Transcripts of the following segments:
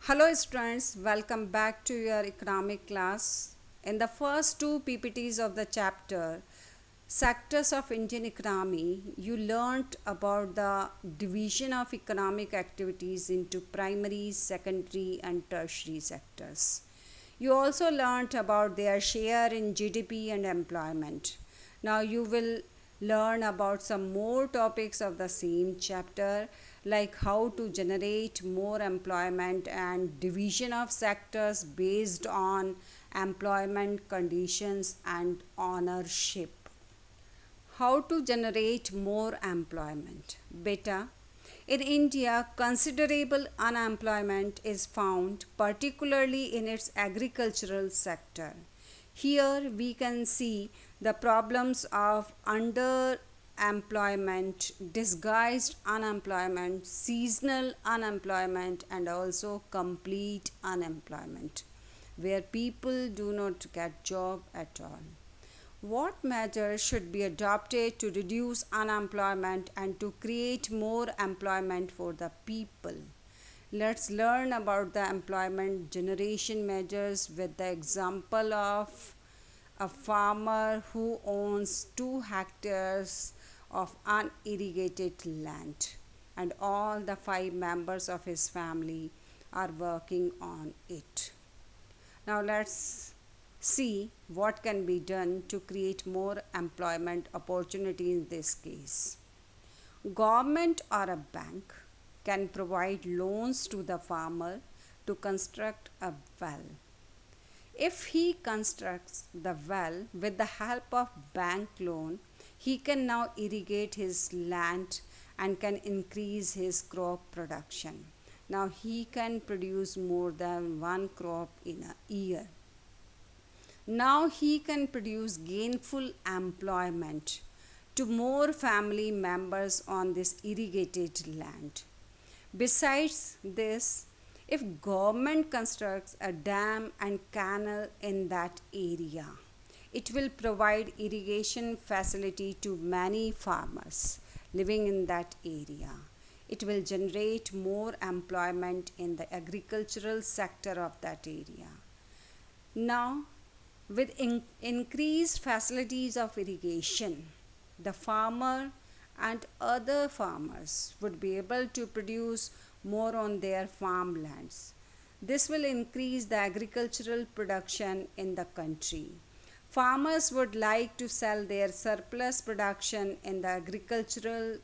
Hello students, welcome back to your economic class. In the first two PPTs of the chapter, Sectors of Indian Economy, you learnt about the division of economic activities into primary, secondary and tertiary sectors. You also learnt about their share in GDP and employment. Now you will learn about some more topics of the same chapter like how to generate more employment and division of sectors based on employment conditions and ownership. How to generate more employment? Beta, in India, considerable unemployment is found, particularly in its agricultural sector. Here we can see the problems of underemployment, disguised unemployment, seasonal unemployment, and also complete unemployment, where people do not get job at all. What measures should be adopted to reduce unemployment and to create more employment for the people? Let's learn about the employment generation measures with the example of a farmer who owns 2 hectares of unirrigated land, and all the 5 members of his family are working on it. Now let's see what can be done to create more employment opportunity in this case. Government or a bank can provide loans to the farmer to construct a well. If he constructs the well with the help of bank loan, he can now irrigate his land and can increase his crop production. Now he can produce more than one crop in a year. Now he can produce gainful employment to more family members on this irrigated land. Besides this, if government constructs a dam and canal in that area, it will provide irrigation facility to many farmers living in that area. It will generate more employment in the agricultural sector of that area. Now, with increased facilities of irrigation, the farmer and other farmers would be able to produce more on their farmlands. This will increase the agricultural production in the country. Farmers would like to sell their surplus production in the agricultural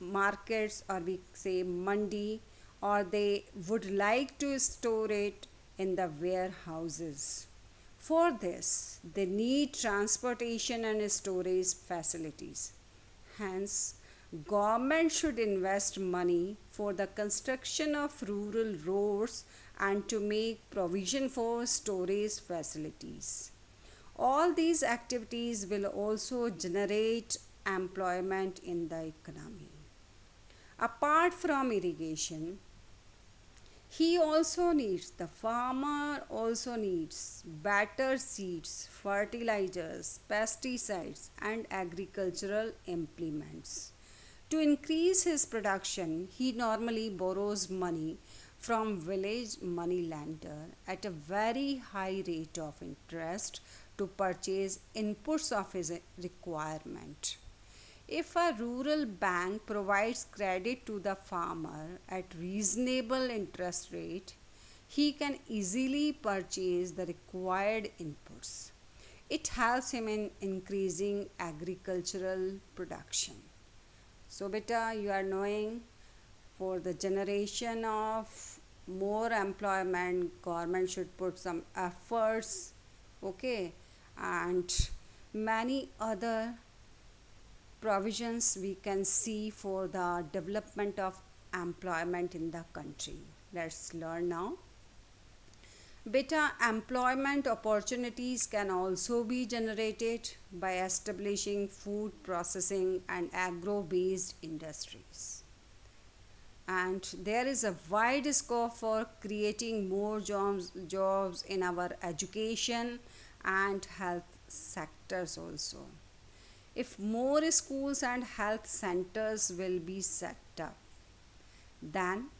markets, or we say mandi, or they would like to store it in the warehouses. For this, they need transportation and storage facilities. Hence, government should invest money for the construction of rural roads and to make provision for storage facilities. All these activities will also generate employment in the economy. Apart from irrigation, the farmer also needs better seeds, fertilizers, pesticides, and agricultural implements. To increase his production, he normally borrows money from village moneylender at a very high rate of interest to purchase inputs of his requirement. If a rural bank provides credit to the farmer at reasonable interest rate, he can easily purchase the required inputs. It helps him in increasing agricultural production. So beta, you are knowing, for the generation of more employment, government should put some efforts, okay, and many other provisions we can see for the development of employment in the country. Let's learn now. Beta, employment opportunities can also be generated by establishing food processing and agro based industries. And there is a wide scope for creating more jobs in our education and health sectors also. If more schools and health centers will be set up, then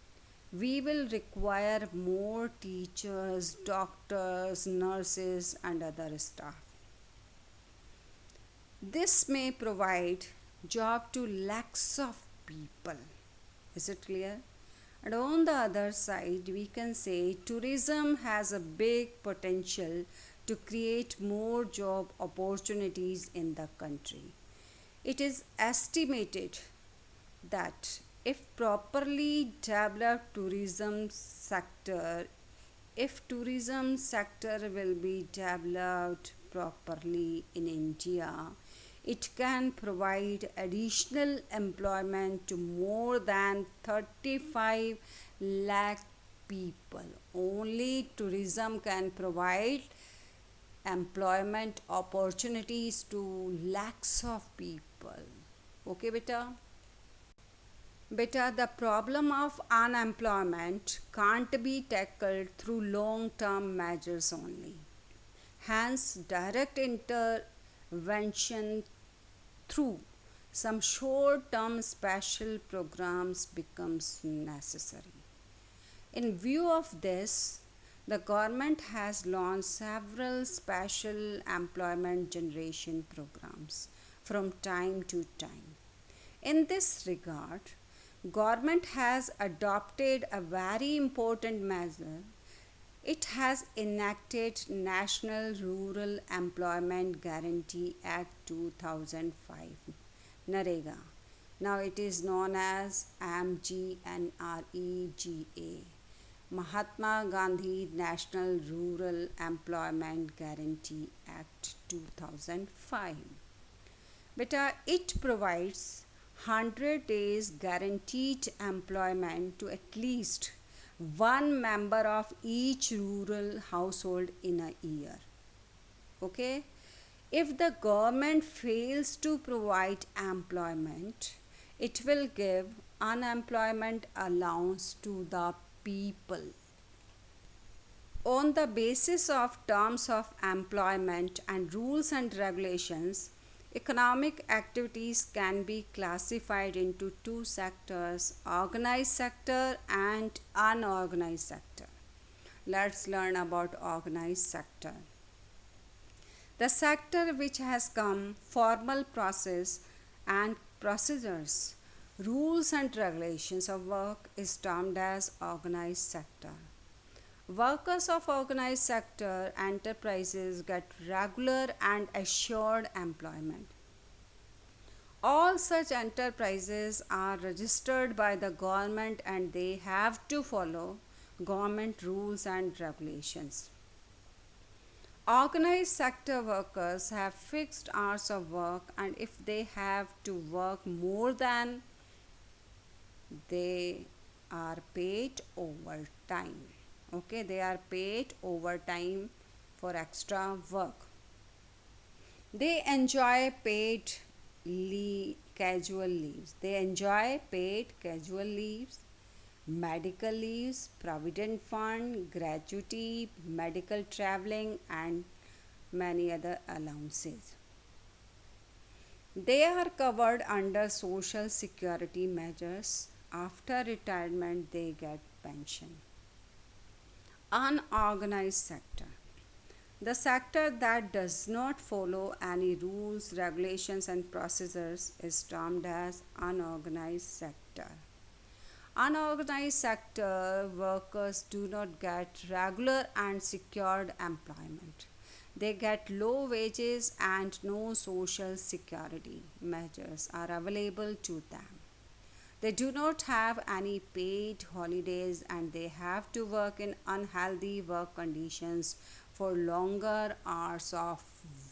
we will require more teachers, doctors, nurses, and other staff. This may provide job to lakhs of people. Is it clear? And on the other side, we can say tourism has a big potential to create more job opportunities in the country. It is estimated that if properly developed tourism sector will be developed properly in India, it can provide additional employment to more than 35 lakh people. Only tourism can provide employment opportunities to lakhs of people. Okay, beta? Beta, the problem of unemployment can't be tackled through long term measures only. Hence, direct intervention through some short term special programs becomes necessary. In view of this, the government has launched several special employment generation programs from time to time. In this regard, government has adopted a very important measure. It has enacted National Rural Employment Guarantee Act 2005, NREGA. Now it is known as MGNREGA, Mahatma Gandhi National Rural Employment Guarantee Act 2005. Beta, it provides 100 days guaranteed employment to at least one member of each rural household in a year. Okay? If the government fails to provide employment, it will give unemployment allowance to the people. On the basis of terms of employment and rules and regulations, economic activities can be classified into two sectors: organized sector and unorganized sector. Let's learn about organized sector. The sector which has come formal process and procedures, rules and regulations of work is termed as organized sector. Workers of organized sector enterprises get regular and assured employment. All such enterprises are registered by the government and they have to follow government rules and regulations. Organized sector workers have fixed hours of work, and if they have to work more than, they are paid overtime. Okay, they are paid overtime for extra work. They enjoy paid casual leaves. They enjoy paid casual leaves, medical leaves, provident fund, gratuity, medical traveling, and many other allowances. They are covered under social security measures. After retirement, they get pension. Unorganized sector. The sector that does not follow any rules, regulations, and procedures is termed as unorganized sector. Unorganized sector workers do not get regular and secured employment. They get low wages and no social security measures are available to them. They do not have any paid holidays and they have to work in unhealthy work conditions for longer hours of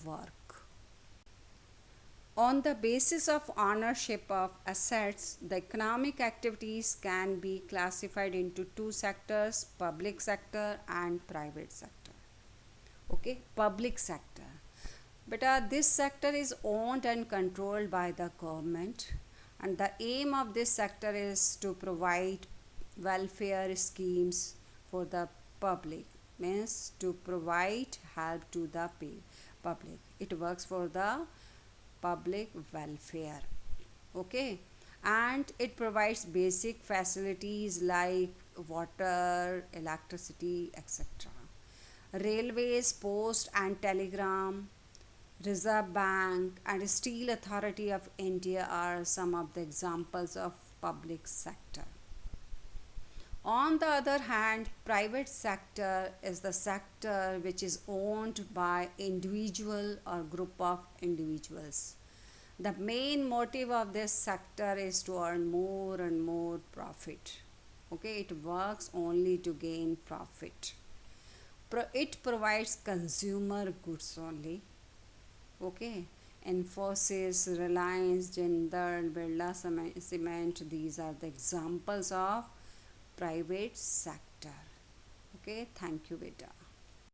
work. On the basis of ownership of assets, the economic activities can be classified into two sectors: public sector and private sector. Okay, public sector. But this sector is owned and controlled by the government, and the aim of this sector is to provide welfare schemes for the public, means to provide help to the public. It works for the public welfare. Okay, and it provides basic facilities like water, electricity, etc. Railways, post and telegram, Reserve Bank, and Steel Authority of India are some of the examples of public sector. On the other hand, private sector is the sector which is owned by individual or group of individuals. The main motive of this sector is to earn more and more profit. Okay, it works only to gain profit. It provides consumer goods only. Okay, Infosys, Reliance, Jindal, Birla Cement, these are the examples of private sector. Okay, thank you, beta.